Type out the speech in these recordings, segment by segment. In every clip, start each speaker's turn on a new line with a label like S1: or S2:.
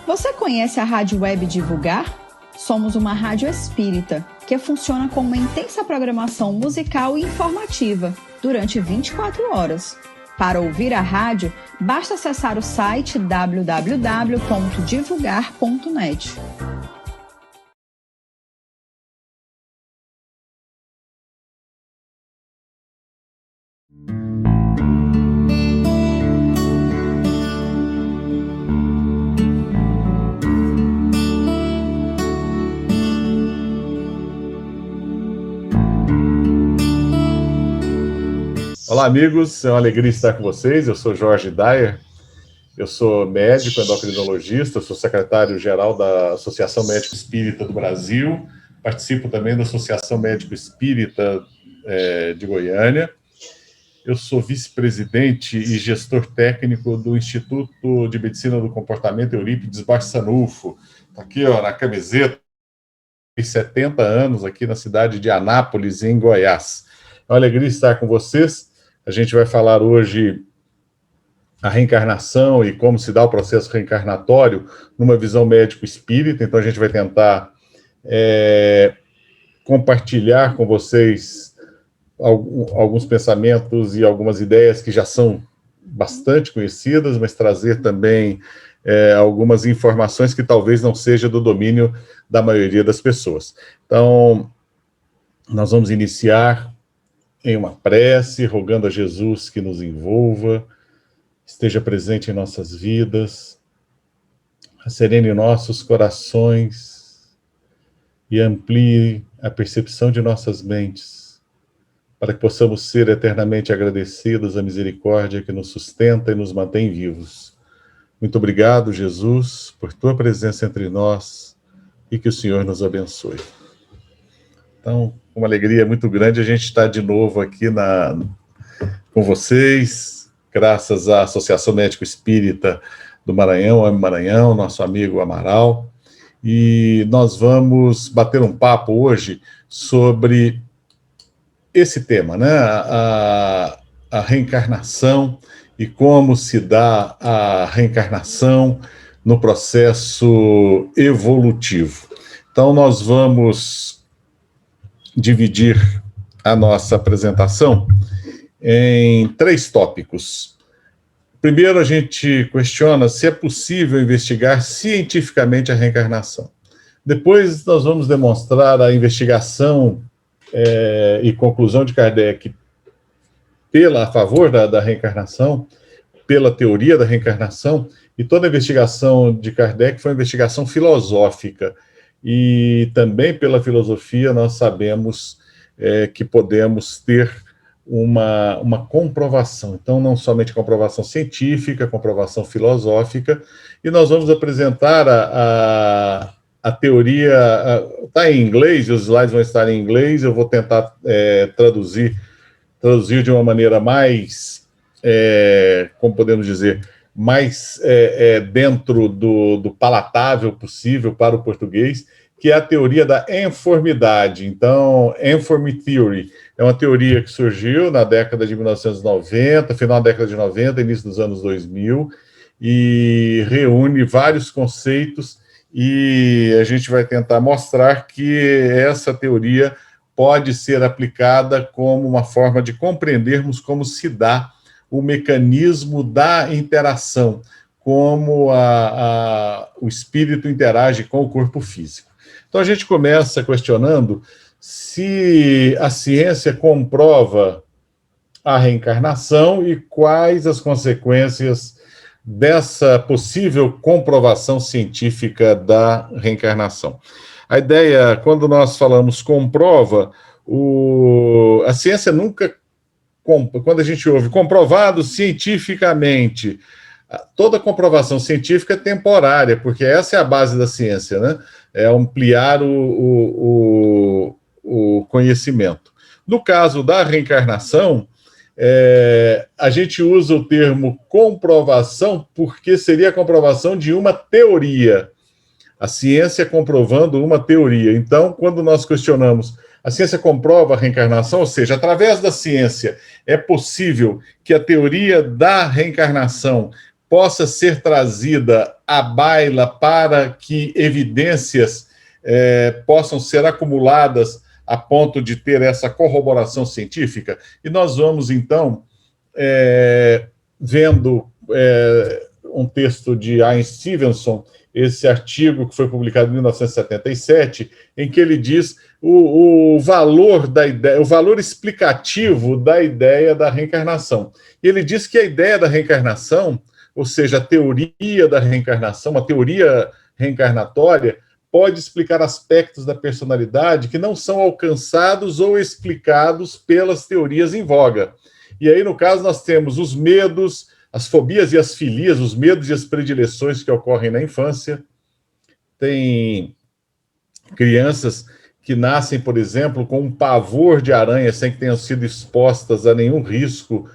S1: Você conhece a Rádio Web Divulgar? Somos uma rádio espírita que funciona com uma intensa programação musical e informativa durante 24 horas. Para ouvir a rádio, basta acessar o site www.divulgar.net.
S2: Olá, amigos, é uma alegria estar com vocês. Eu sou Jorge Dyer, eu sou médico endocrinologista, sou secretário-geral da Associação Médico Espírita do Brasil, participo também da Associação Médico Espírita de Goiânia. Eu sou vice-presidente e gestor técnico do Instituto de Medicina do Comportamento Eurípides Barçanufo. Está aqui, ó, na camiseta, tem 70 anos aqui na cidade de Anápolis, em Goiás. É uma alegria estar com vocês. A gente vai falar hoje a reencarnação e como se dá o processo reencarnatório numa visão médico-espírita. Então, a gente vai tentar compartilhar com vocês alguns pensamentos e algumas ideias que já são bastante conhecidas, mas trazer também algumas informações que talvez não seja do domínio da maioria das pessoas. Então, nós vamos iniciar em uma prece, rogando a Jesus que nos envolva, esteja presente em nossas vidas, serene nossos corações e amplie a percepção de nossas mentes, para que possamos ser eternamente agradecidos à misericórdia que nos sustenta e nos mantém vivos. Muito obrigado, Jesus, por tua presença entre nós e que o Senhor nos abençoe. Então, uma alegria muito grande a gente estar de novo aqui com vocês, graças à Associação Médico Espírita do Maranhão, nosso amigo Amaral, e nós vamos bater um papo hoje sobre esse tema, né? A reencarnação e como se dá a reencarnação no processo evolutivo. Então, nós vamos dividir a nossa apresentação em 3 tópicos. Primeiro, a gente questiona se é possível investigar cientificamente a reencarnação. Depois, nós vamos demonstrar a investigação e conclusão de Kardec a favor da reencarnação, pela teoria da reencarnação, e toda a investigação de Kardec foi uma investigação filosófica. E também pela filosofia nós sabemos que podemos ter uma comprovação. Então, não somente comprovação científica, comprovação filosófica, e nós vamos apresentar a teoria, está em inglês, os slides vão estar em inglês, eu vou tentar traduzir de uma maneira mais, como podemos dizer, mais dentro do palatável possível para o português, que é a teoria da enformidade. Então, Enform Theory é uma teoria que surgiu na década de 1990, final da década de 90, início dos anos 2000, e reúne vários conceitos, e a gente vai tentar mostrar que essa teoria pode ser aplicada como uma forma de compreendermos como se dá o mecanismo da interação, como o espírito interage com o corpo físico. Então, a gente começa questionando se a ciência comprova a reencarnação e quais as consequências dessa possível comprovação científica da reencarnação. A ideia, quando nós falamos comprova, a ciência nunca... Quando a gente ouve comprovado cientificamente, toda comprovação científica é temporária, porque essa é a base da ciência, né? É ampliar o conhecimento. No caso da reencarnação, a gente usa o termo comprovação porque seria a comprovação de uma teoria. A ciência comprovando uma teoria. Então, quando nós questionamos, a ciência comprova a reencarnação, ou seja, através da ciência é possível que a teoria da reencarnação possa ser trazida à baila para que evidências possam ser acumuladas a ponto de ter essa corroboração científica. E nós vamos, então, vendo um texto de Ian Stevenson, esse artigo que foi publicado em 1977, em que ele diz o valor da ideia, o valor explicativo da ideia da reencarnação. E ele diz que a ideia da reencarnação, ou seja, a teoria da reencarnação, a teoria reencarnatória, pode explicar aspectos da personalidade que não são alcançados ou explicados pelas teorias em voga. E aí, no caso, nós temos os medos, as fobias e as filias, os medos e as predileções que ocorrem na infância. Tem crianças que nascem, por exemplo, com um pavor de aranha sem que tenham sido expostas a nenhum risco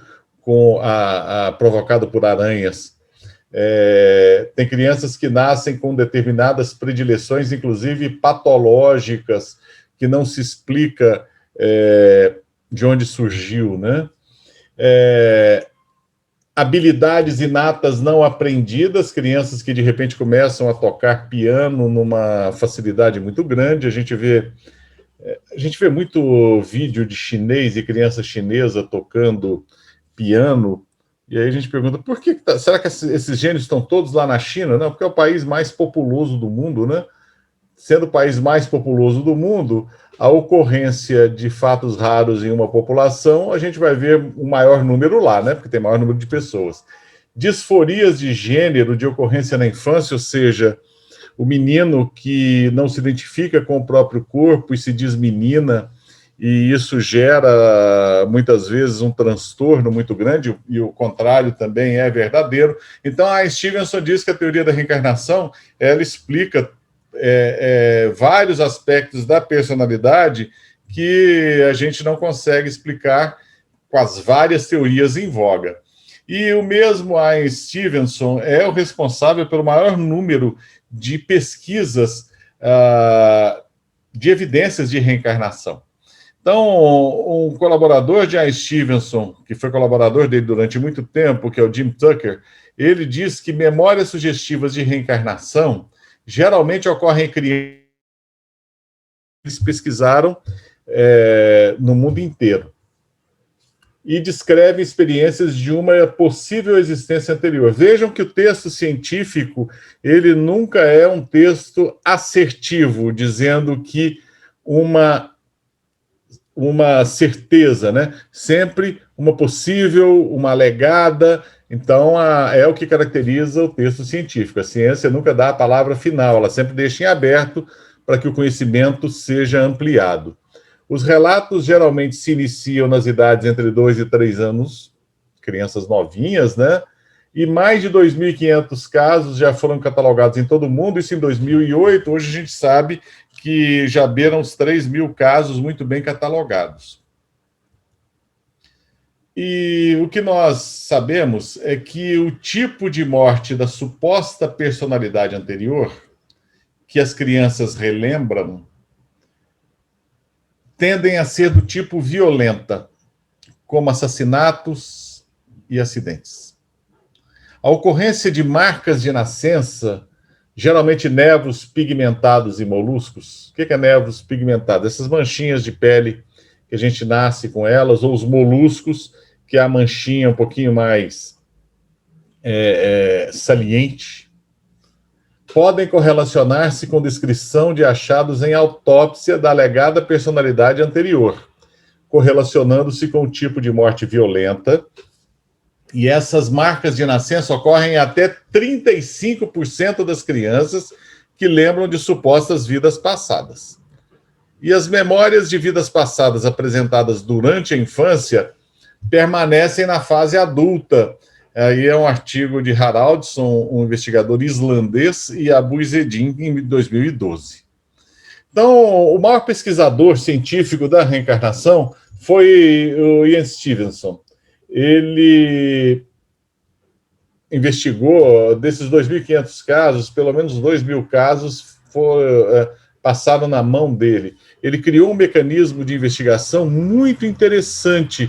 S2: provocado por aranhas. Tem crianças que nascem com determinadas predileções, inclusive patológicas, que não se explica de onde surgiu, né? Habilidades inatas não aprendidas, crianças que de repente começam a tocar piano numa facilidade muito grande. A gente vê muito vídeo de chinês e criança chinesa tocando piano, e aí a gente pergunta, por que será que esses gênios estão todos lá na China? Não, porque é o país mais populoso do mundo, né? Sendo o país mais populoso do mundo, a ocorrência de fatos raros em uma população, a gente vai ver um maior número lá, né? Porque tem maior número de pessoas. Disforias de gênero de ocorrência na infância, ou seja, o menino que não se identifica com o próprio corpo e se diz menina, e isso gera, muitas vezes, um transtorno muito grande, e o contrário também é verdadeiro. Então, a Stevenson diz que a teoria da reencarnação, ela explica vários aspectos da personalidade que a gente não consegue explicar com as várias teorias em voga. E o mesmo Ian Stevenson é o responsável pelo maior número de pesquisas de evidências de reencarnação. Então, um colaborador de Ian Stevenson, que foi colaborador dele durante muito tempo, que é o Jim Tucker, ele diz que memórias sugestivas de reencarnação geralmente ocorrem em crianças que eles pesquisaram no mundo inteiro e descrevem experiências de uma possível existência anterior. Vejam que o texto científico, ele nunca é um texto assertivo, dizendo que uma certeza, né? Sempre uma possível, uma alegada. Então, é o que caracteriza o texto científico. A ciência nunca dá a palavra final, ela sempre deixa em aberto para que o conhecimento seja ampliado. Os relatos geralmente se iniciam nas idades entre 2 e 3 anos, crianças novinhas, né? E mais de 2.500 casos já foram catalogados em todo o mundo, isso em 2008. Hoje a gente sabe que já beiram os 3.000 casos muito bem catalogados. E o que nós sabemos é que o tipo de morte da suposta personalidade anterior, que as crianças relembram, tendem a ser do tipo violenta, como assassinatos e acidentes. A ocorrência de marcas de nascença, geralmente nervos pigmentados e moluscos. O que é nervos pigmentados? Essas manchinhas de pele que a gente nasce com elas, ou os moluscos, que é a manchinha um pouquinho mais saliente, podem correlacionar-se com descrição de achados em autópsia da alegada personalidade anterior, correlacionando-se com o tipo de morte violenta. E essas marcas de nascença ocorrem em até 35% das crianças que lembram de supostas vidas passadas. E as memórias de vidas passadas apresentadas durante a infância permanecem na fase adulta. Aí é um artigo de Haraldsson, um investigador islandês, e Abu Izzeddin, em 2012. Então, o maior pesquisador científico da reencarnação foi o Ian Stevenson. Ele investigou, desses 2.500 casos, pelo menos 2.000 casos passaram na mão dele. Ele criou um mecanismo de investigação muito interessante,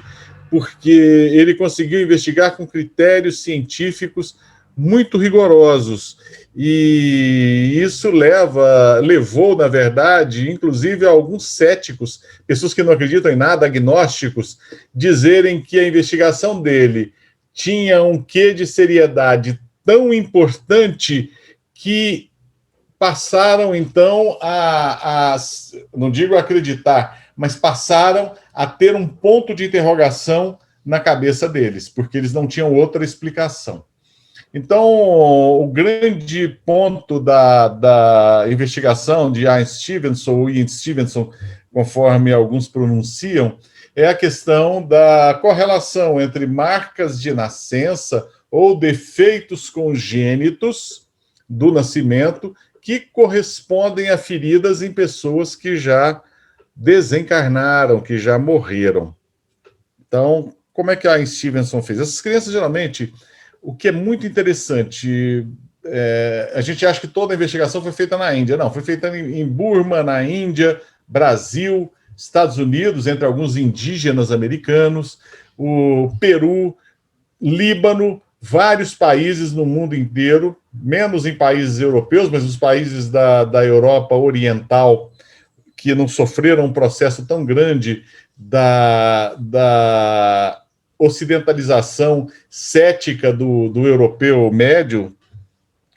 S2: porque ele conseguiu investigar com critérios científicos muito rigorosos. E isso levou, na verdade, inclusive a alguns céticos, pessoas que não acreditam em nada, agnósticos, dizerem que a investigação dele tinha um quê de seriedade tão importante que passaram, então, não digo acreditar, mas passaram a ter um ponto de interrogação na cabeça deles, porque eles não tinham outra explicação. Então, o grande ponto da investigação de Ian Stevenson, ou Ian Stevenson, conforme alguns pronunciam, é a questão da correlação entre marcas de nascença ou defeitos congênitos do nascimento que correspondem a feridas em pessoas que já desencarnaram, que já morreram. Então, como é que a Ian Stevenson fez? Essas crianças, geralmente, o que é muito interessante, a gente acha que toda a investigação foi feita na Índia. Não, foi feita em Burma, na Índia, Brasil, Estados Unidos, entre alguns indígenas americanos, o Peru, Líbano, vários países no mundo inteiro, menos em países europeus, mas os países da Europa Oriental, que não sofreram um processo tão grande da ocidentalização cética do europeu médio,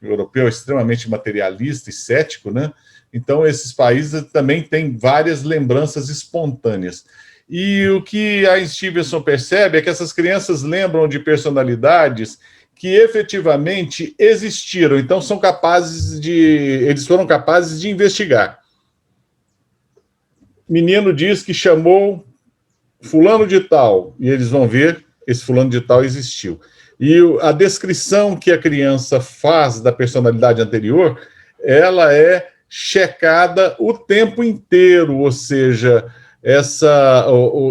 S2: o europeu é extremamente materialista e cético, né? Então, esses países também têm várias lembranças espontâneas. E o que a Stevenson percebe é que essas crianças lembram de personalidades que efetivamente existiram, então eles foram capazes de investigar. Menino diz que chamou fulano de tal, e eles vão ver, esse fulano de tal existiu. E a descrição que a criança faz da personalidade anterior, ela é checada o tempo inteiro, ou seja,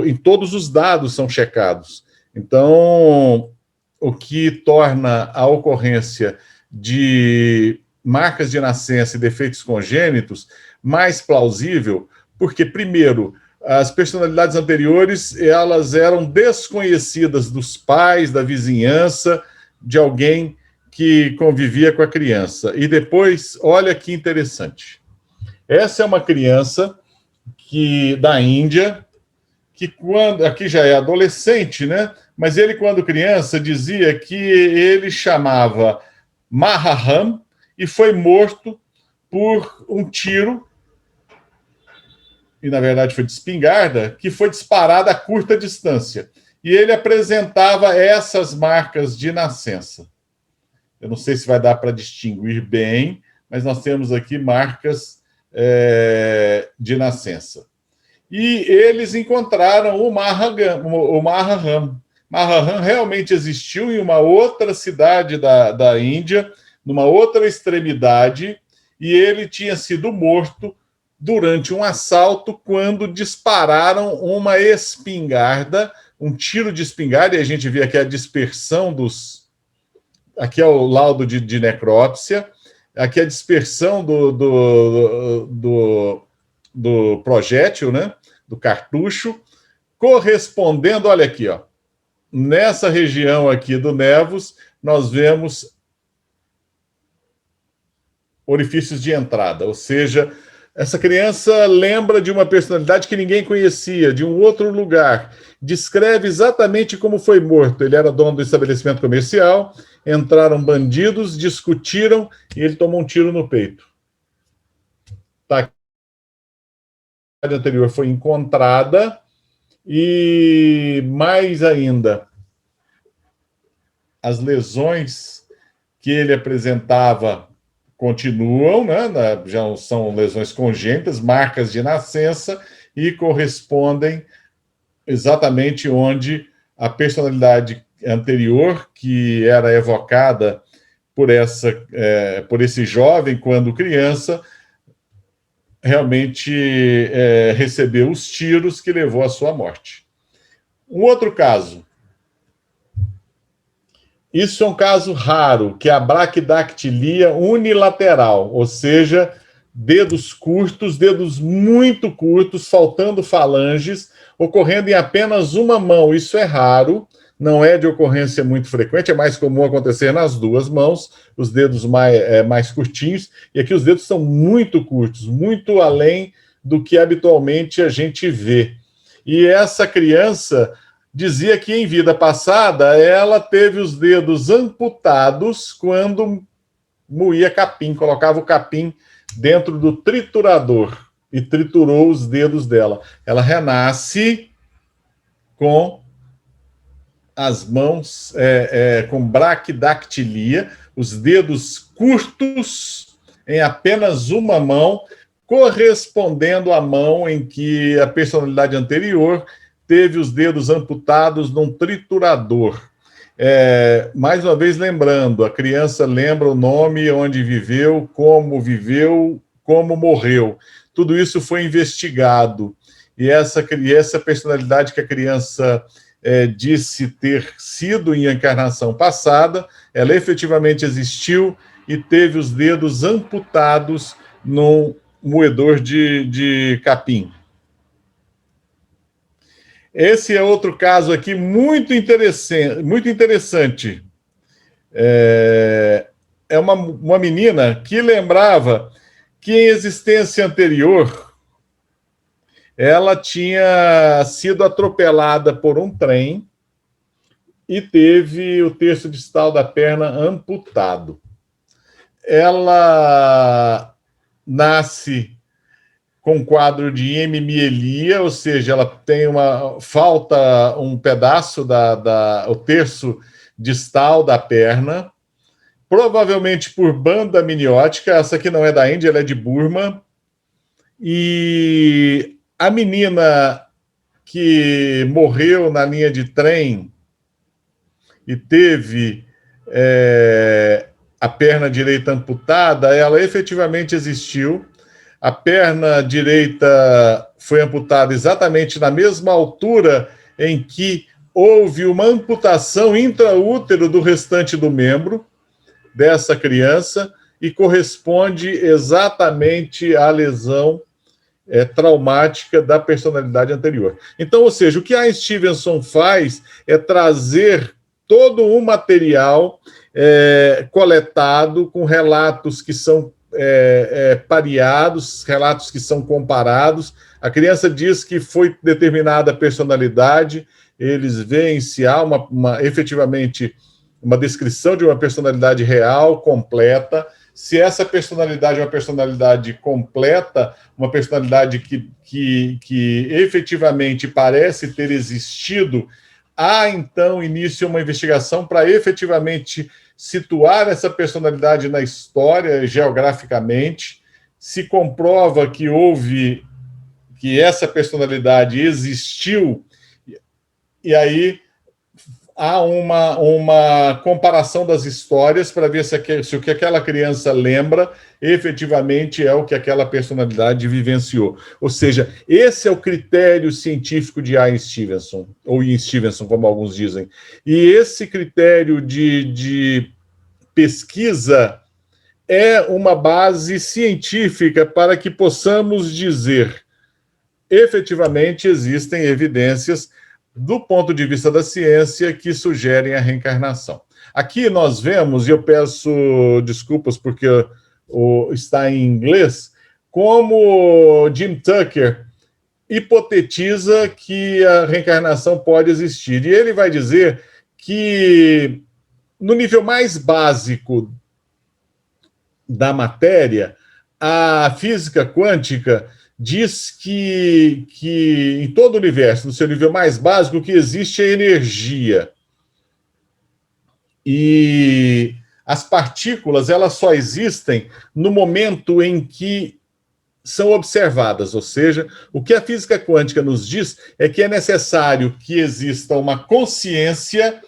S2: em todos os dados são checados. Então, o que torna a ocorrência de marcas de nascença e defeitos congênitos mais plausível, porque, primeiro, as personalidades anteriores, elas eram desconhecidas dos pais, da vizinhança, de alguém que convivia com a criança. E depois, olha que interessante. Essa é uma criança da Índia, que aqui já é adolescente, né? Mas ele, quando criança, dizia que ele chamava Maharam e foi morto por um tiro, e na verdade foi de espingarda, que foi disparada a curta distância. E ele apresentava essas marcas de nascença. Eu não sei se vai dar para distinguir bem, mas nós temos aqui marcas de nascença. E eles encontraram o Maharam. Maharam realmente existiu em uma outra cidade da Índia, numa outra extremidade, e ele tinha sido morto durante um assalto quando dispararam uma espingarda, um tiro de espingarda, e a gente vê aqui a dispersão Aqui é o laudo de necrópsia, aqui é a dispersão do projétil, né? Do cartucho, correspondendo, olha aqui, ó, nessa região aqui do névus, nós vemos orifícios de entrada, ou seja, essa criança lembra de uma personalidade que ninguém conhecia, de um outro lugar, descreve exatamente como foi morto. Ele era dono do estabelecimento comercial, entraram bandidos, discutiram e ele tomou um tiro no peito. Tá. A anterior foi encontrada e, mais ainda, as lesões que ele apresentava continuam, né? Já são lesões congênitas, marcas de nascença, e correspondem exatamente onde a personalidade anterior, que era evocada por esse jovem quando criança, realmente recebeu os tiros que levou à sua morte. Um outro caso. Isso é um caso raro, que é a braquidactilia unilateral, ou seja, dedos curtos, dedos muito curtos, faltando falanges, ocorrendo em apenas uma mão. Isso é raro, não é de ocorrência muito frequente, é mais comum acontecer nas duas mãos, os dedos mais curtinhos, e aqui os dedos são muito curtos, muito além do que habitualmente a gente vê. E essa criança dizia que em vida passada ela teve os dedos amputados quando moía capim, colocava o capim dentro do triturador e triturou os dedos dela. Ela renasce com as mãos com braquidactilia, os dedos curtos em apenas uma mão, correspondendo à mão em que a personalidade anterior teve os dedos amputados num triturador. Mais uma vez lembrando, a criança lembra o nome, onde viveu, como morreu. Tudo isso foi investigado. E essa personalidade que a criança disse ter sido em encarnação passada, ela efetivamente existiu e teve os dedos amputados num moedor de capim. Esse é outro caso aqui muito interessante. É uma menina que lembrava que em existência anterior ela tinha sido atropelada por um trem e teve o terço distal da perna amputado. Ela nasce com quadro de hemimielia, ou seja, ela tem falta um pedaço o terço distal da perna, provavelmente por banda amniótica. Essa aqui não é da Índia, ela é de Burma. E a menina que morreu na linha de trem e teve a perna direita amputada, ela efetivamente existiu. A perna direita foi amputada exatamente na mesma altura em que houve uma amputação intraútero do restante do membro dessa criança e corresponde exatamente à lesão traumática da personalidade anterior. Então, ou seja, o que a Stevenson faz é trazer todo um material coletado com relatos que são pareados, relatos que são comparados. A criança diz que foi determinada a personalidade, eles veem se há efetivamente uma descrição de uma personalidade real, completa. Se essa personalidade é uma personalidade completa, uma personalidade que efetivamente parece ter existido, há então início uma investigação para efetivamente situar essa personalidade na história, geograficamente. Se comprova que essa personalidade existiu, e aí há uma comparação das histórias para ver se o que aquela criança lembra efetivamente é o que aquela personalidade vivenciou. Ou seja, esse é o critério científico de Ian Stevenson, ou Ian Stevenson, como alguns dizem. E esse critério de pesquisa é uma base científica para que possamos dizer efetivamente existem evidências do ponto de vista da ciência que sugerem a reencarnação. Aqui nós vemos, e eu peço desculpas porque está em inglês, como Jim Tucker hipotetiza que a reencarnação pode existir. E ele vai dizer que, no nível mais básico da matéria, a física quântica diz que em todo o universo, no seu nível mais básico, o que existe é energia. E as partículas, elas só existem no momento em que são observadas, ou seja, o que a física quântica nos diz é que é necessário que exista uma consciência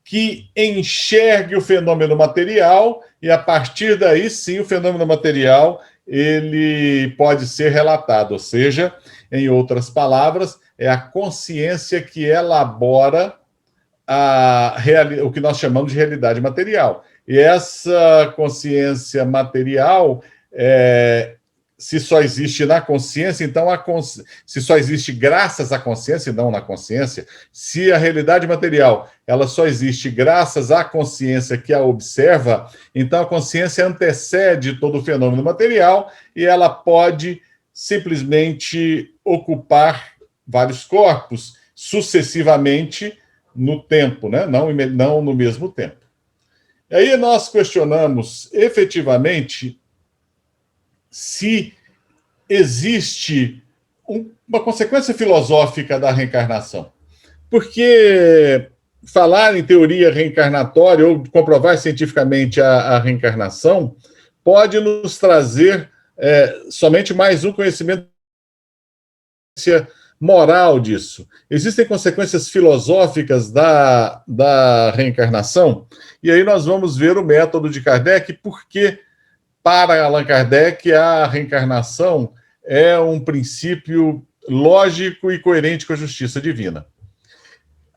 S2: que enxergue o fenômeno material e, a partir daí, sim, o fenômeno material ele pode ser relatado, ou seja, em outras palavras, é a consciência que elabora o que nós chamamos de realidade material. E essa consciência material se só existe na consciência, então se só existe graças à consciência e não na consciência, se a realidade material ela só existe graças à consciência que a observa, então a consciência antecede todo o fenômeno material e ela pode simplesmente ocupar vários corpos sucessivamente no tempo, né? Não no mesmo tempo. E aí nós questionamos efetivamente se existe uma consequência filosófica da reencarnação. Porque falar em teoria reencarnatória ou comprovar cientificamente a reencarnação pode nos trazer somente mais um conhecimento moral disso. Existem consequências filosóficas da reencarnação, e aí nós vamos ver o método de Kardec, porque para Allan Kardec, a reencarnação é um princípio lógico e coerente com a justiça divina.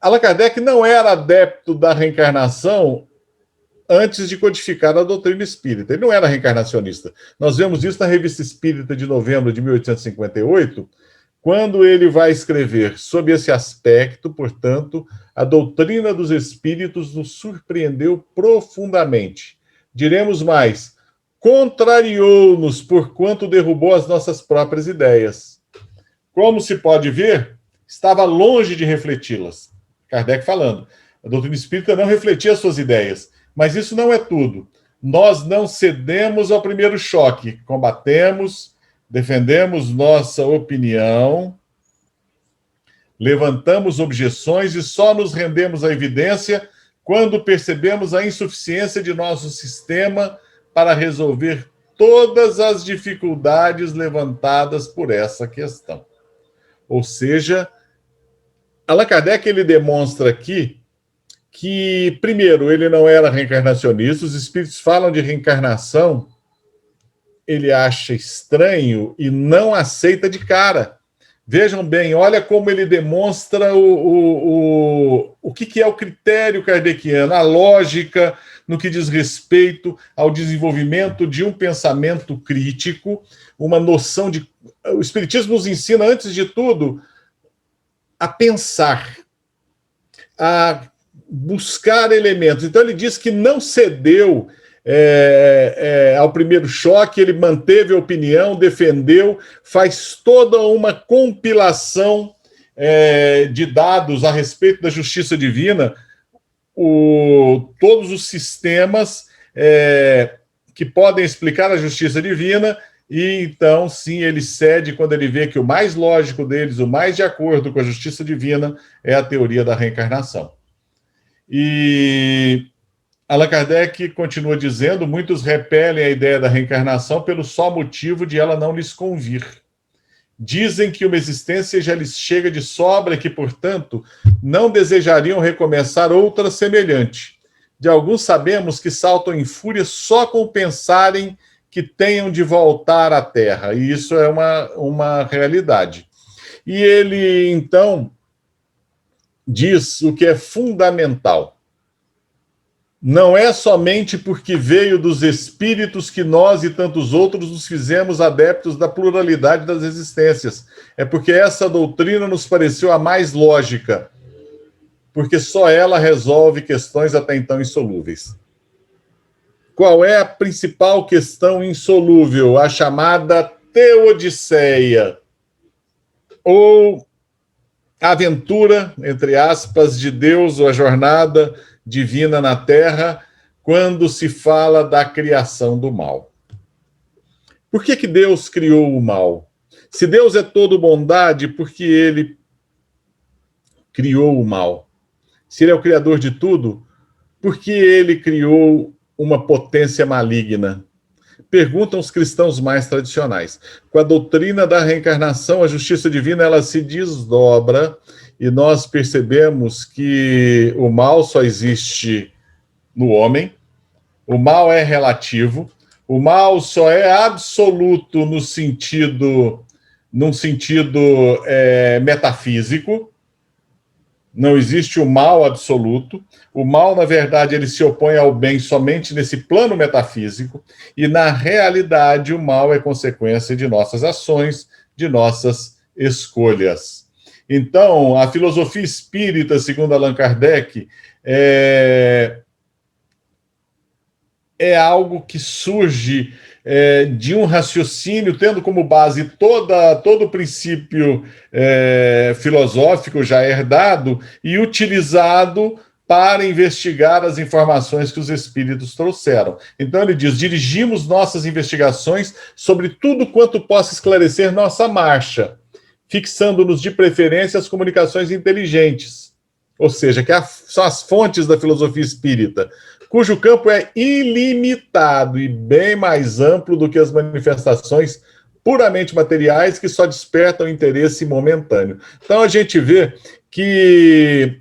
S2: Allan Kardec não era adepto da reencarnação antes de codificar a doutrina espírita. Ele não era reencarnacionista. Nós vemos isso na Revista Espírita de novembro de 1858, quando ele vai escrever sob esse aspecto, portanto, a doutrina dos espíritos nos surpreendeu profundamente. Diremos mais, contrariou-nos porquanto derrubou as nossas próprias ideias. Como se pode ver, estava longe de refleti-las. Kardec falando, a doutrina espírita não refletia as suas ideias, mas isso não é tudo. Nós não cedemos ao primeiro choque, combatemos, defendemos nossa opinião, levantamos objeções e só nos rendemos à evidência quando percebemos a insuficiência de nosso sistema para resolver todas as dificuldades levantadas por essa questão. Ou seja, Allan Kardec ele demonstra aqui que, primeiro, ele não era reencarnacionista, os espíritos falam de reencarnação, ele acha estranho e não aceita de cara. Vejam bem, olha como ele demonstra o que é o critério kardeciano, a lógica no que diz respeito ao desenvolvimento de um pensamento crítico, uma noção de... O Espiritismo nos ensina, antes de tudo, a pensar, a buscar elementos. Então, ele diz que não cedeu ao primeiro choque, ele manteve a opinião, defendeu, faz toda uma compilação de dados a respeito da justiça divina, todos os sistemas que podem explicar a justiça divina, e então, sim, ele cede quando ele vê que o mais lógico deles, o mais de acordo com a justiça divina, é a teoria da reencarnação. E Allan Kardec continua dizendo, muitos repelem a ideia da reencarnação pelo só motivo de ela não lhes convir. Dizem que uma existência já lhes chega de sobra e que, portanto, não desejariam recomeçar outra semelhante. De alguns sabemos que saltam em fúria só com pensarem que tenham de voltar à Terra, e isso é uma realidade. E ele, então, diz o que é fundamental. Não é somente porque veio dos espíritos que nós e tantos outros nos fizemos adeptos da pluralidade das existências. É porque essa doutrina nos pareceu a mais lógica, porque só ela resolve questões até então insolúveis. Qual é a principal questão insolúvel? A chamada teodiceia, ou aventura, entre aspas, de Deus, ou a jornada divina na Terra, quando se fala da criação do mal. Por que Deus criou o mal? Se Deus é todo bondade, por que ele criou o mal? Se ele é o criador de tudo, por que ele criou uma potência maligna? Perguntam os cristãos mais tradicionais. Com a doutrina da reencarnação, a justiça divina ela se desdobra e nós percebemos que o mal só existe no homem, o mal é relativo, o mal só é absoluto num sentido metafísico, Não existe o mal absoluto. O mal, na verdade, ele se opõe ao bem somente nesse plano metafísico, e na realidade o mal é consequência de nossas ações, de nossas escolhas. Então, a filosofia espírita, segundo Allan Kardec, é algo que surge de um raciocínio, tendo como base todo o princípio filosófico já herdado e utilizado para investigar as informações que os espíritos trouxeram. Então ele diz: dirigimos nossas investigações sobre tudo quanto possa esclarecer nossa marcha, fixando-nos de preferência as comunicações inteligentes, ou seja, que são as fontes da filosofia espírita, cujo campo é ilimitado e bem mais amplo do que as manifestações puramente materiais que só despertam interesse momentâneo. Então a gente vê que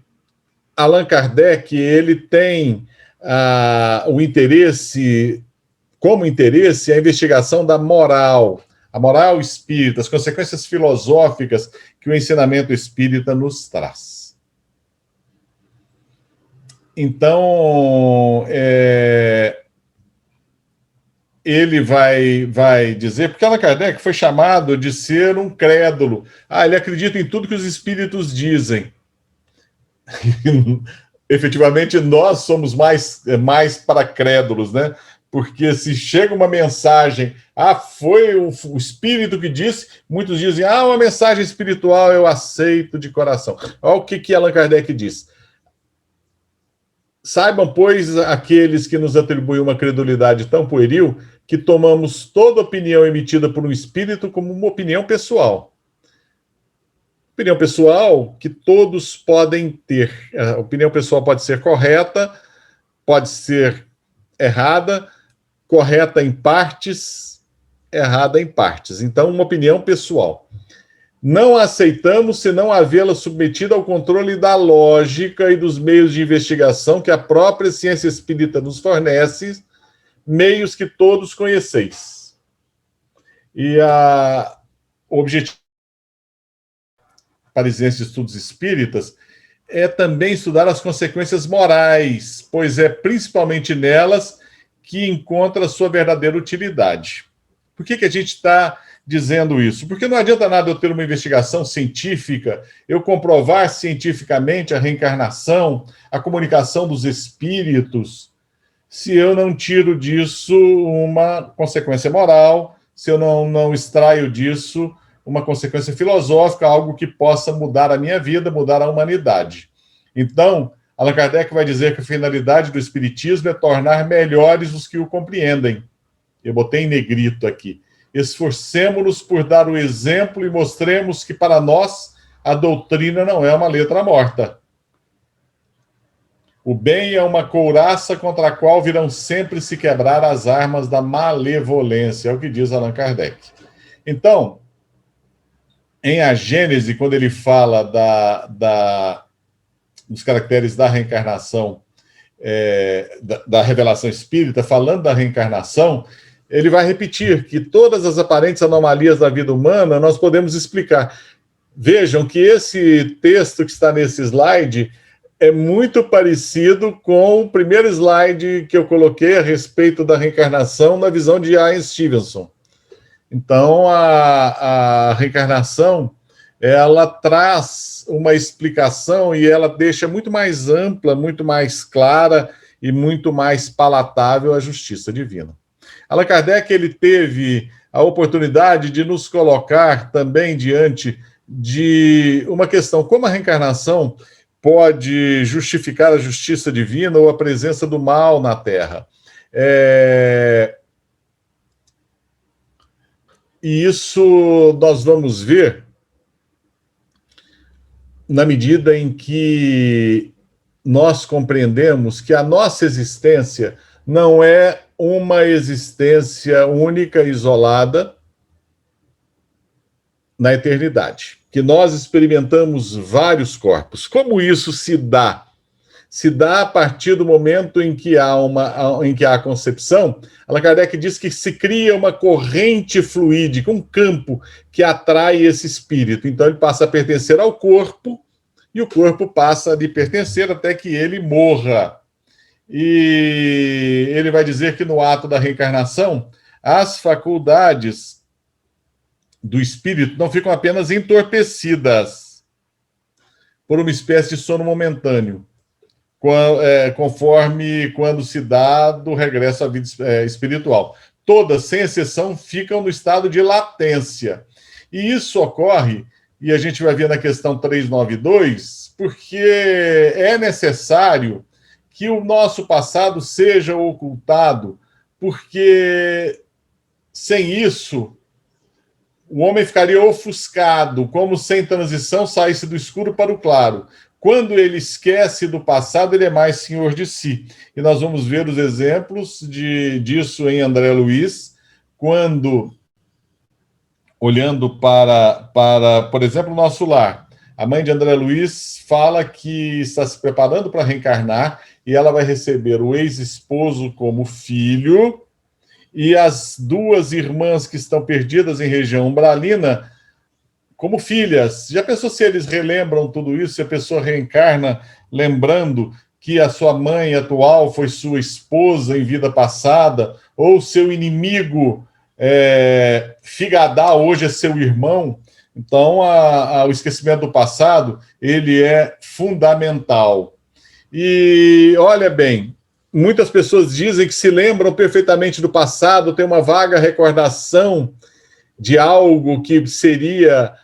S2: Allan Kardec, ele tem o interesse, como interesse, a investigação da moral, a moral espírita, as consequências filosóficas que o ensinamento espírita nos traz. Então, ele vai dizer, porque Allan Kardec foi chamado de ser um crédulo. Ele acredita em tudo que os espíritos dizem. Efetivamente, nós somos mais para crédulos, né? Porque se chega uma mensagem, foi o espírito que disse, muitos dizem, uma mensagem espiritual eu aceito de coração. Olha o que Allan Kardec diz. Saibam, pois, aqueles que nos atribuem uma credulidade tão pueril, que tomamos toda opinião emitida por um espírito como uma opinião pessoal. Opinião pessoal que todos podem ter. A opinião pessoal pode ser correta, pode ser errada, correta em partes, errada em partes. Então, uma opinião pessoal. Não a aceitamos senão havê-la submetida ao controle da lógica e dos meios de investigação que a própria ciência espírita nos fornece, meios que todos conheceis. E o objetivo Parisiense de Estudos Espíritas é também estudar as consequências morais, pois é principalmente nelas que encontra a sua verdadeira utilidade. Por que a gente está dizendo isso? Porque não adianta nada eu ter uma investigação científica, eu comprovar cientificamente a reencarnação, a comunicação dos espíritos, se eu não tiro disso uma consequência moral, se eu não extraio disso uma consequência filosófica, algo que possa mudar a minha vida, mudar a humanidade. Então, Allan Kardec vai dizer que a finalidade do espiritismo é tornar melhores os que o compreendem. Eu botei em negrito aqui. Esforcemo-nos por dar o exemplo e mostremos que, para nós, a doutrina não é uma letra morta. O bem é uma couraça contra a qual virão sempre se quebrar as armas da malevolência, é o que diz Allan Kardec. Então, em A Gênese, quando ele fala dos caracteres da reencarnação, da revelação espírita, falando da reencarnação, ele vai repetir que todas as aparentes anomalias da vida humana nós podemos explicar. Vejam que esse texto que está nesse slide é muito parecido com o primeiro slide que eu coloquei a respeito da reencarnação na visão de Ian Stevenson. Então, a reencarnação, ela traz uma explicação e ela deixa muito mais ampla, muito mais clara e muito mais palatável a justiça divina. Allan Kardec, ele teve a oportunidade de nos colocar também diante de uma questão, como a reencarnação pode justificar a justiça divina ou a presença do mal na Terra. E isso nós vamos ver na medida em que nós compreendemos que a nossa existência não é uma existência única, isolada na eternidade, que nós experimentamos vários corpos. Como isso se dá? Se dá a partir do momento em que há a concepção. Allan Kardec diz que se cria uma corrente fluídica, um campo que atrai esse espírito. Então ele passa a pertencer ao corpo e o corpo passa a lhe pertencer até que ele morra. E ele vai dizer que no ato da reencarnação, as faculdades do espírito não ficam apenas entorpecidas por uma espécie de sono momentâneo, conforme quando se dá do regresso à vida espiritual. Todas, sem exceção, ficam no estado de latência. E isso ocorre, e a gente vai ver na questão 392, porque é necessário que o nosso passado seja ocultado, porque sem isso o homem ficaria ofuscado, como sem transição saísse do escuro para o claro. Quando ele esquece do passado, ele é mais senhor de si. E nós vamos ver os exemplos disso em André Luiz, quando, olhando para, por exemplo, o nosso lar, a mãe de André Luiz fala que está se preparando para reencarnar e ela vai receber o ex-esposo como filho e as duas irmãs que estão perdidas em região umbralina como filhas. Já pensou se eles relembram tudo isso, se a pessoa reencarna lembrando que a sua mãe atual foi sua esposa em vida passada, ou seu inimigo Figadá hoje é seu irmão? Então, o esquecimento do passado, ele é fundamental. E, olha bem, muitas pessoas dizem que se lembram perfeitamente do passado, tem uma vaga recordação de algo que seria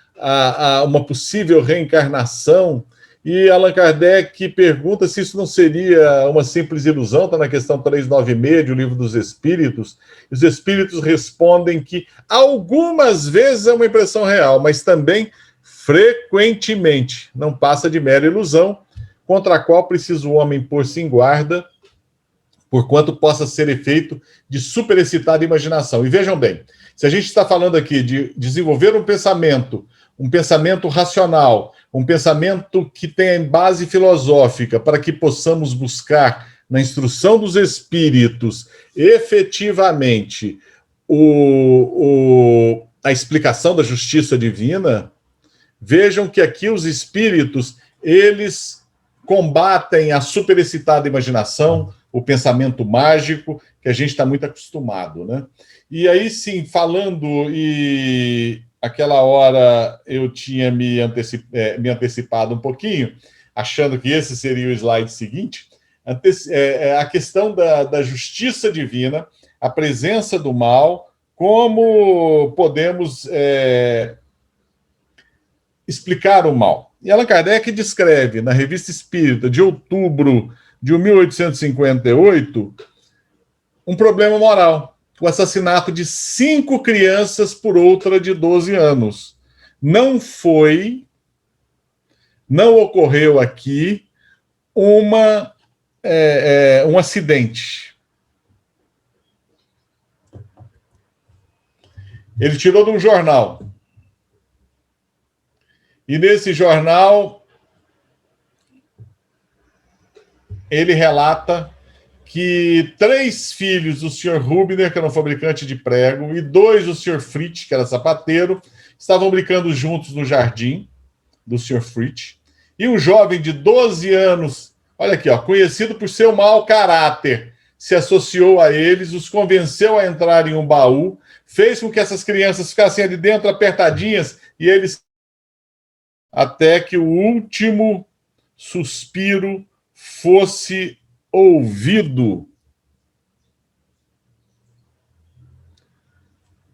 S2: uma possível reencarnação, e Allan Kardec pergunta se isso não seria uma simples ilusão, está na questão 396 do Livro dos Espíritos. Os Espíritos respondem que algumas vezes é uma impressão real, mas também frequentemente não passa de mera ilusão, contra a qual precisa o homem pôr-se em guarda, porquanto possa ser efeito de superexcitada imaginação. E vejam bem, se a gente está falando aqui de desenvolver um pensamento racional, um pensamento que tenha base filosófica, para que possamos buscar na instrução dos espíritos efetivamente a explicação da justiça divina, vejam que aqui os espíritos, eles combatem a superexcitada imaginação, o pensamento mágico, que a gente está muito acostumado, né? E aí, sim, falando, e aquela hora eu tinha me antecipado um pouquinho, achando que esse seria o slide seguinte, a questão da justiça divina, a presença do mal, como podemos explicar o mal. E Allan Kardec descreve, na Revista Espírita, de outubro de 1858, um problema moral, o assassinato de 5 crianças por outra de 12 anos. Não ocorreu aqui um acidente. Ele tirou de um jornal. E nesse jornal, ele relata que 3 filhos do Sr. Rubner, que era um fabricante de prego, e 2 do Sr. Fritz, que era sapateiro, estavam brincando juntos no jardim do Sr. Fritz. E um jovem de 12 anos, olha aqui, conhecido por seu mau caráter, se associou a eles, os convenceu a entrar em um baú, fez com que essas crianças ficassem ali dentro apertadinhas, e eles, até que o último suspiro fosse ouvido.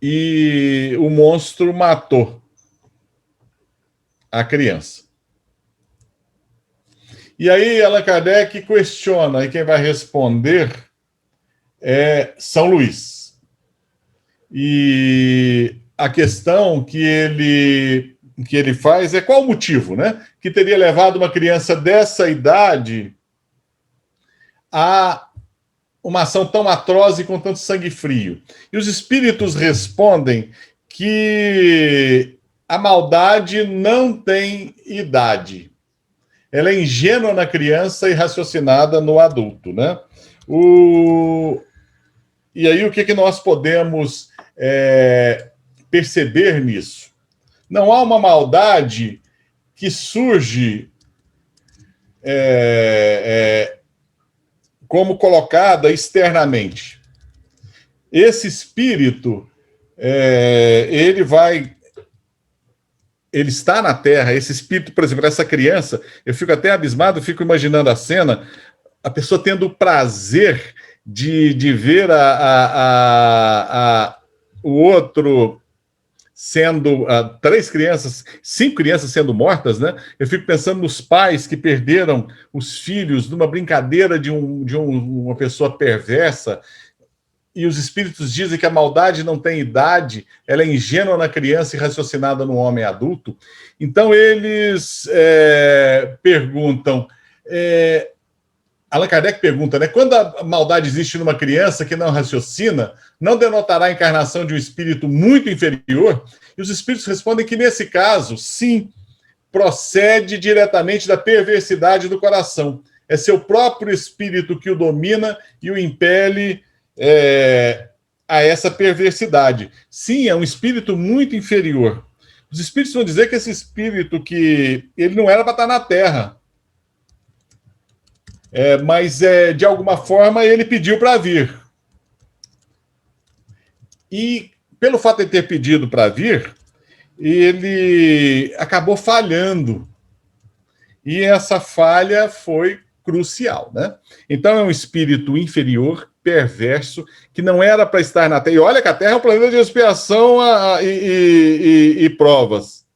S2: E o monstro matou a criança. E aí Allan Kardec questiona, e quem vai responder é São Luís. E a questão que ele faz é qual o motivo, né? Que teria levado uma criança dessa idade a uma ação tão atroz e com tanto sangue frio. E os espíritos respondem que a maldade não tem idade. Ela é ingênua na criança e raciocinada no adulto, né? E aí o que nós podemos perceber nisso? Não há uma maldade que surge como colocada externamente. Esse espírito, ele está na Terra, esse espírito, por exemplo, essa criança, eu fico até abismado, fico imaginando a cena, a pessoa tendo o prazer de ver o outro sendo, 5 crianças sendo mortas, né? Eu fico pensando nos pais que perderam os filhos numa brincadeira de uma pessoa perversa, e os espíritos dizem que a maldade não tem idade, ela é ingênua na criança e raciocinada no homem adulto. Então, eles perguntam... Allan Kardec pergunta, né? Quando a maldade existe numa criança que não raciocina, não denotará a encarnação de um espírito muito inferior? E os espíritos respondem que, nesse caso, sim, procede diretamente da perversidade do coração. É seu próprio espírito que o domina e o impele a essa perversidade. Sim, é um espírito muito inferior. Os espíritos vão dizer que esse espírito, que ele não era para estar na Terra, mas de alguma forma ele pediu para vir. E pelo fato de ter pedido para vir, ele acabou falhando. E essa falha foi crucial, né? Então é um espírito inferior, perverso, que não era para estar na Terra. E olha que a Terra é um planeta de expiação e provas.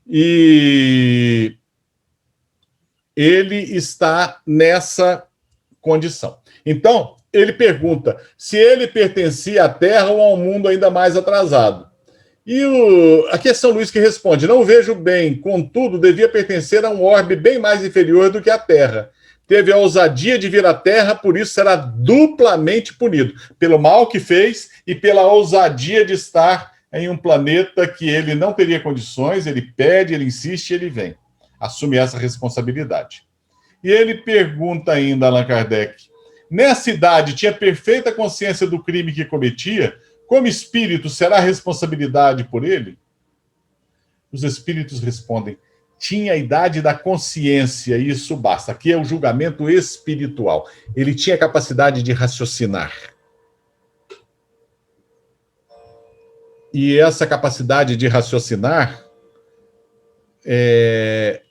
S2: E ele está nessa condição. Então, ele pergunta se ele pertencia à Terra ou a um mundo ainda mais atrasado. E aqui é São Luís que responde: não vejo bem, contudo, devia pertencer a um orbe bem mais inferior do que a Terra. Teve a ousadia de vir à Terra, por isso será duplamente punido, pelo mal que fez e pela ousadia de estar em um planeta que ele não teria condições, ele pede, ele insiste e ele vem. Assume essa responsabilidade. E ele pergunta ainda, Allan Kardec, nessa idade tinha perfeita consciência do crime que cometia, como espírito será a responsabilidade por ele? Os espíritos respondem, tinha a idade da consciência, e isso basta. Aqui é o julgamento espiritual. Ele tinha capacidade de raciocinar. E essa capacidade de raciocinar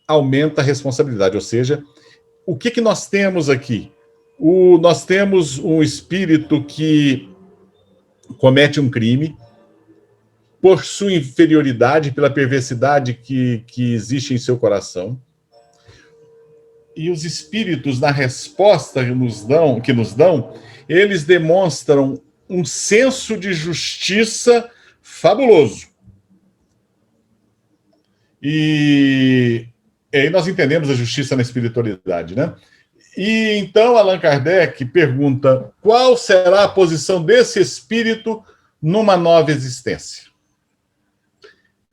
S2: aumenta a responsabilidade. Ou seja, o que nós temos aqui? Nós temos um espírito que comete um crime por sua inferioridade, pela perversidade que existe em seu coração. E os espíritos, na resposta que nos dão, eles demonstram um senso de justiça fabuloso. E aí nós entendemos a justiça na espiritualidade, né? E então Allan Kardec pergunta, qual será a posição desse espírito numa nova existência?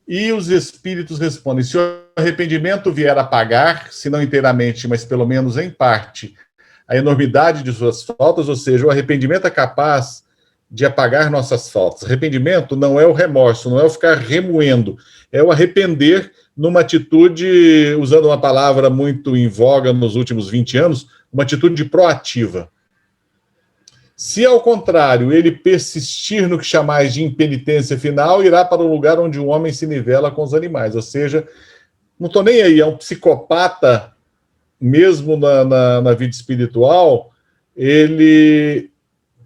S2: E os espíritos respondem, se o arrependimento vier a pagar, se não inteiramente, mas pelo menos em parte, a enormidade de suas faltas, ou seja, o arrependimento é capaz de apagar nossas faltas. Arrependimento não é o remorso, não é o ficar remoendo, é o arrepender numa atitude, usando uma palavra muito em voga nos últimos 20 anos, uma atitude proativa. Se, ao contrário, ele persistir no que chamais de impenitência final, irá para o lugar onde o homem se nivela com os animais. Ou seja, não estou nem aí, é um psicopata, mesmo na vida espiritual, ele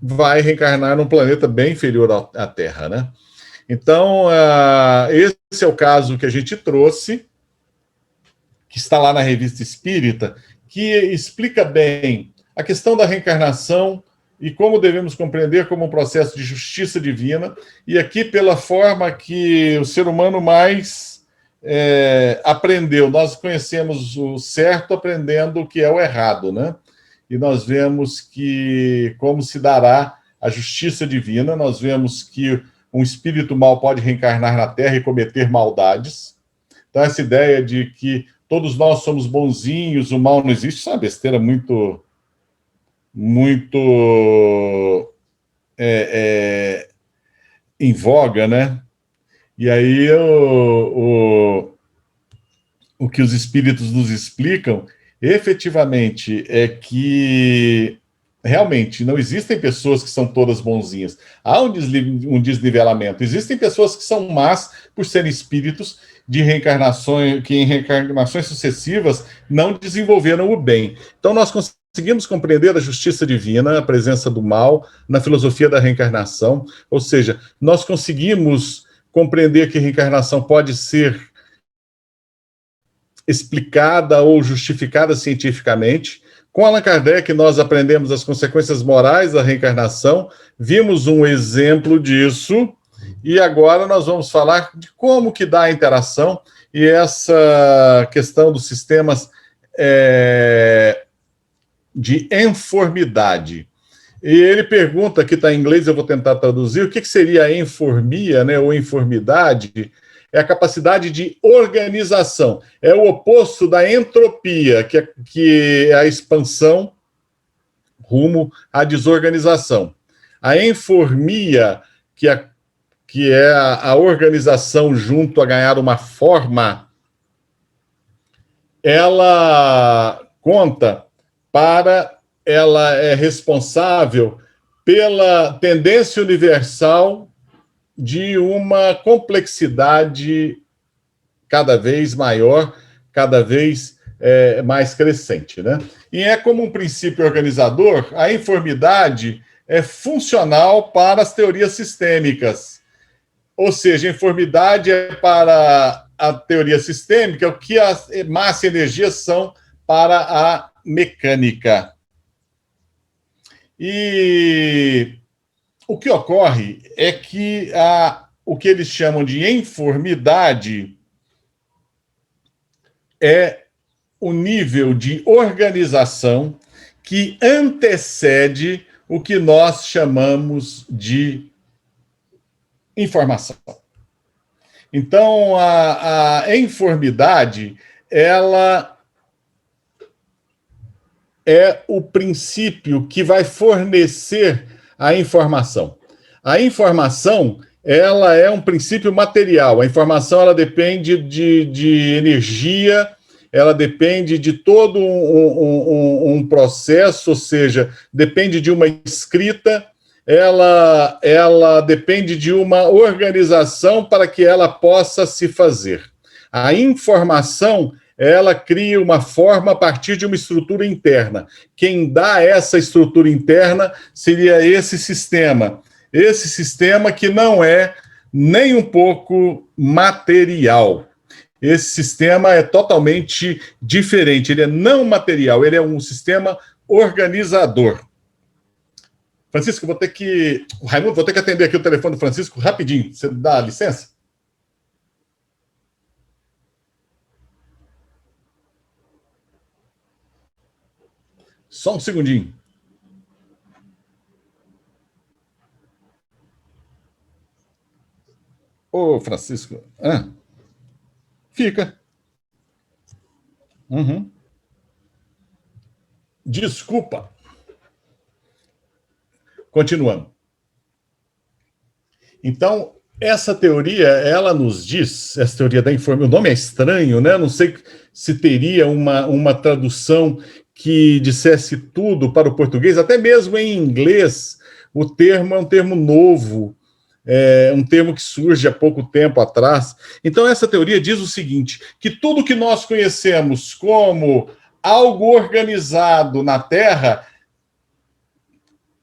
S2: vai reencarnar num planeta bem inferior à Terra, né? Então, esse é o caso que a gente trouxe, que está lá na Revista Espírita, que explica bem a questão da reencarnação e como devemos compreender como um processo de justiça divina, e aqui pela forma que o ser humano mais aprendeu. Nós conhecemos o certo aprendendo o que é o errado, né? E nós vemos que como se dará a justiça divina, nós vemos que um espírito mau pode reencarnar na Terra e cometer maldades. Então, essa ideia de que todos nós somos bonzinhos, o mal não existe, isso é uma besteira muito em voga, né? E aí o que os espíritos nos explicam efetivamente é que realmente não existem pessoas que são todas bonzinhas. Há um desnivelamento. Existem pessoas que são más por serem espíritos de reencarnações, que em reencarnações sucessivas não desenvolveram o bem. Então nós conseguimos compreender a justiça divina, a presença do mal na filosofia da reencarnação, ou seja, nós conseguimos compreender que a reencarnação pode ser explicada ou justificada cientificamente. Com Allan Kardec, nós aprendemos as consequências morais da reencarnação, vimos um exemplo disso, e agora nós vamos falar de como que dá a interação e essa questão dos sistemas de enformidade. E ele pergunta, que está em inglês, eu vou tentar traduzir, o que seria a enformia, né, ou enformidade? É a capacidade de organização. É o oposto da entropia, que é a expansão rumo à desorganização. A enformia, que é a organização junto a ganhar uma forma, ela é responsável pela tendência universal de uma complexidade cada vez maior, cada vez mais crescente, né? E é como um princípio organizador, a informidade é funcional para as teorias sistêmicas. Ou seja, a informidade é para a teoria sistêmica o que a massa e energia são para a mecânica. E o que ocorre é que o que eles chamam de informidade é o nível de organização que antecede o que nós chamamos de informação. Então, a informidade, ela é o princípio que vai fornecer a informação. A informação, ela é um princípio material. A informação, ela depende de energia, ela depende de todo um processo, ou seja, depende de uma escrita, ela depende de uma organização para que ela possa se fazer. A informação, ela cria uma forma a partir de uma estrutura interna. Quem dá essa estrutura interna seria esse sistema que não é nem um pouco material. Esse sistema é totalmente diferente, ele é não material, ele é um sistema organizador. Francisco, Raimundo, vou ter que atender aqui o telefone do Francisco rapidinho. Você dá licença? Só um segundinho. Ô, Francisco. Fica. Uhum. Desculpa. Continuando. Então, essa teoria, ela nos diz, essa teoria da informação, o nome é estranho, né? Não sei se teria uma tradução que dissesse tudo para o português, até mesmo em inglês, o termo é um termo novo, é um termo que surge há pouco tempo atrás. Então, essa teoria diz o seguinte, que tudo que nós conhecemos como algo organizado na Terra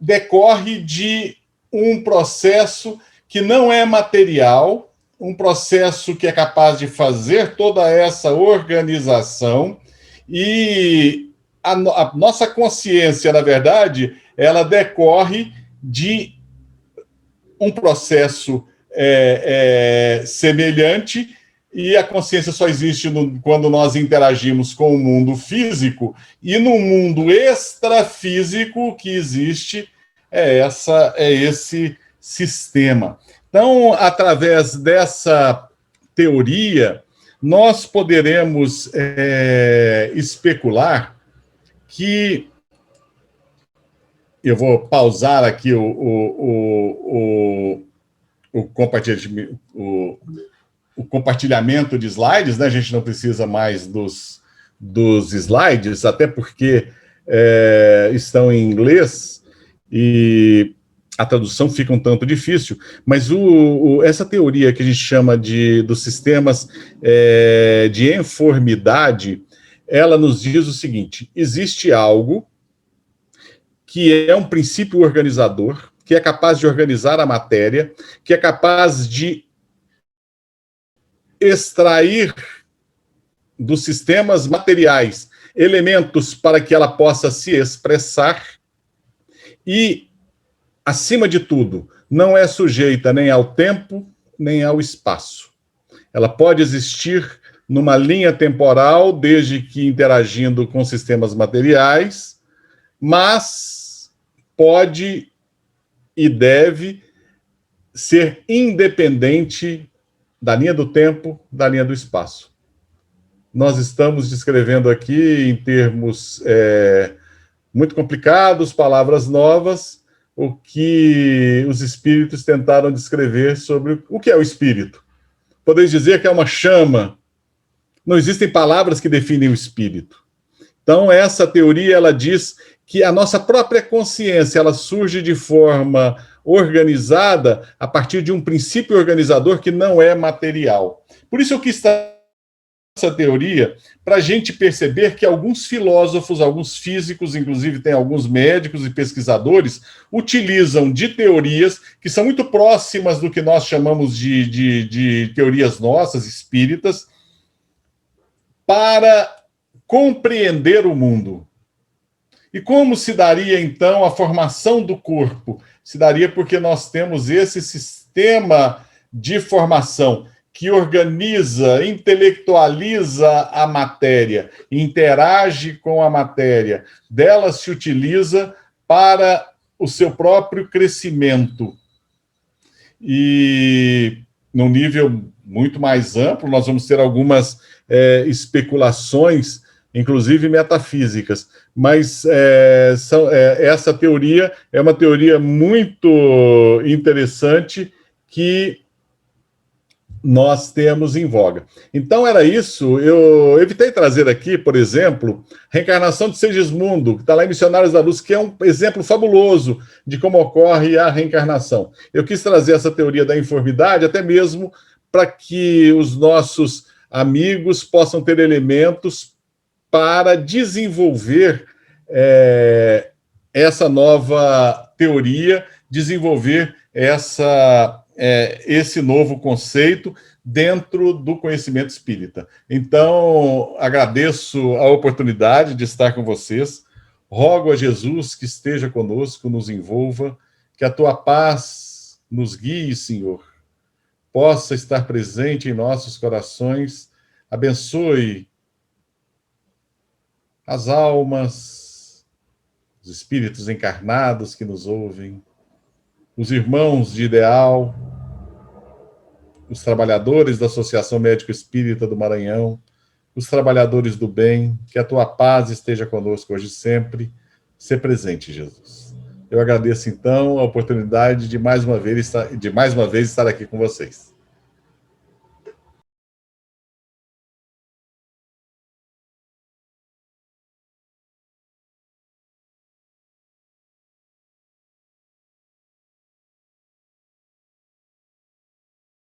S2: decorre de um processo que não é material, um processo que é capaz de fazer toda essa organização, e a nossa consciência, na verdade, ela decorre de um processo semelhante, e a consciência só existe quando nós interagimos com o mundo físico, e no mundo extrafísico que existe esse sistema. Então, através dessa teoria, nós poderemos especular que... Eu vou pausar aqui o compartilhamento de slides, né? A gente não precisa mais dos dos slides, até porque estão em inglês e a tradução fica um tanto difícil, mas essa teoria que a gente chama dos sistemas de informidade, ela nos diz o seguinte: existe algo que é um princípio organizador, que é capaz de organizar a matéria, que é capaz de extrair dos sistemas materiais elementos para que ela possa se expressar e, acima de tudo, não é sujeita nem ao tempo, nem ao espaço. Ela pode existir numa linha temporal, desde que interagindo com sistemas materiais, mas pode e deve ser independente da linha do tempo, da linha do espaço. Nós estamos descrevendo aqui, em termos muito complicados, palavras novas, o que os espíritos tentaram descrever sobre o que é o espírito. Podeis dizer que é uma chama. Não existem palavras que definem o espírito. Então, essa teoria, ela diz que a nossa própria consciência, ela surge de forma organizada a partir de um princípio organizador que não é material. Por isso eu quis trazer essa teoria para a gente perceber que alguns filósofos, alguns físicos, inclusive tem alguns médicos e pesquisadores, utilizam de teorias que são muito próximas do que nós chamamos de teorias nossas, espíritas, para compreender o mundo. E como se daria, então, a formação do corpo? Se daria porque nós temos esse sistema de formação que organiza, intelectualiza a matéria, interage com a matéria, dela se utiliza para o seu próprio crescimento. E, num nível muito mais amplo, nós vamos ter algumas especulações, inclusive metafísicas, mas essa teoria é uma teoria muito interessante que nós temos em voga. Então, era isso. Eu evitei trazer aqui, por exemplo, Reencarnação de Segismundo, que está lá em Missionários da Luz, que é um exemplo fabuloso de como ocorre a reencarnação. Eu quis trazer essa teoria da informidade, até mesmo para que os nossos amigos possam ter elementos para desenvolver essa nova teoria, desenvolver esse novo conceito dentro do conhecimento espírita. Então, agradeço a oportunidade de estar com vocês, rogo a Jesus que esteja conosco, nos envolva, que a tua paz nos guie, Senhor, possa estar presente em nossos corações, abençoe as almas, os espíritos encarnados que nos ouvem, os irmãos de ideal, os trabalhadores da Associação Médico Espírita do Maranhão, os trabalhadores do bem, que a tua paz esteja conosco hoje e sempre, ser presente, Jesus. Eu agradeço, então, a oportunidade de mais uma vez estar aqui com vocês.